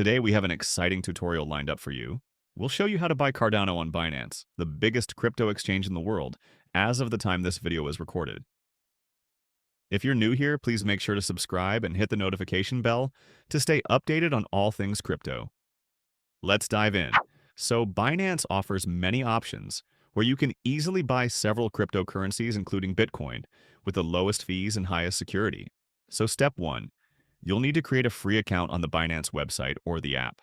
Today we have an exciting tutorial lined up for you. We'll show you how to buy Cardano on Binance, the biggest crypto exchange in the world, as of the time this video is recorded. If you're new here, please make sure to subscribe and hit the notification bell to stay updated on all things crypto. Let's dive in. So Binance offers many options where you can easily buy several cryptocurrencies including Bitcoin with the lowest fees and highest security. So step 1. You'll need to create a free account on the Binance website or the app.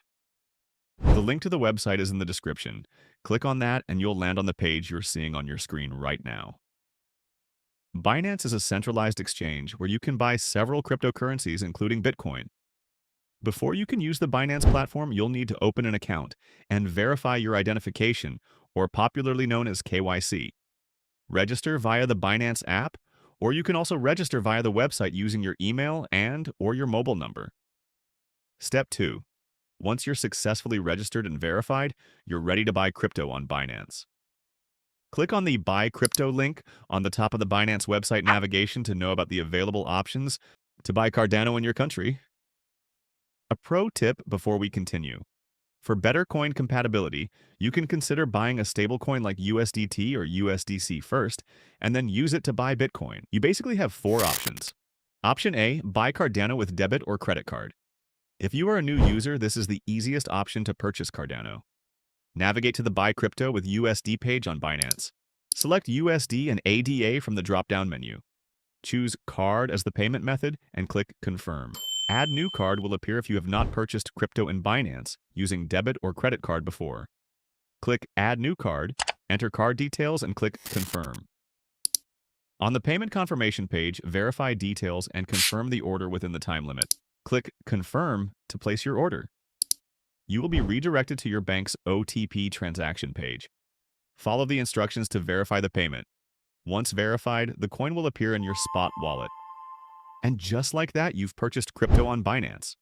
The link to the website is in the description. Click on that and you'll land on the page you're seeing on your screen right now. Binance is a centralized exchange where you can buy several cryptocurrencies including Bitcoin. Before you can use the Binance platform, you'll need to open an account and verify your identification, or popularly known as KYC. Register via the Binance app, or you can also register via the website using your email and/or your mobile number. Step 2. Once you're successfully registered and verified, you're ready to buy crypto on Binance. Click on the Buy Crypto link on the top of the Binance website navigation to know about the available options to buy Cardano in your country. A pro tip before we continue. For better coin compatibility, you can consider buying a stablecoin like USDT or USDC first, and then use it to buy Bitcoin. You basically have 4 options. Option A, buy Cardano with debit or credit card. If you are a new user, this is the easiest option to purchase Cardano. Navigate to the Buy Crypto with USD page on Binance. Select USD and ADA from the drop-down menu. Choose Card as the payment method and click Confirm. Add New Card will appear if you have not purchased crypto in Binance using debit or credit card before. Click Add New Card, enter card details, and click Confirm. On the payment confirmation page, verify details and confirm the order within the time limit. Click Confirm to place your order. You will be redirected to your bank's OTP transaction page. Follow the instructions to verify the payment. Once verified, the coin will appear in your spot wallet. And just like that, you've purchased crypto on Binance.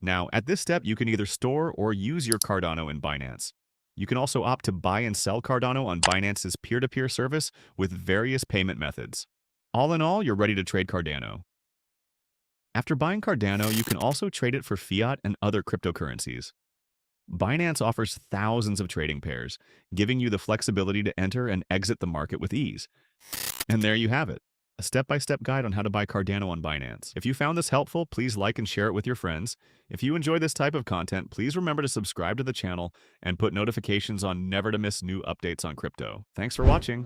Now, at this step, you can either store or use your Cardano in Binance. You can also opt to buy and sell Cardano on Binance's peer-to-peer service with various payment methods. All in all, you're ready to trade Cardano. After buying Cardano, you can also trade it for fiat and other cryptocurrencies. Binance offers thousands of trading pairs, giving you the flexibility to enter and exit the market with ease. And there you have it. A step-by-step guide on how to buy Cardano on Binance. If you found this helpful, please like and share it with your friends. If you enjoy this type of content, please remember to subscribe to the channel and put notifications on never to miss new updates on crypto. Thanks for watching.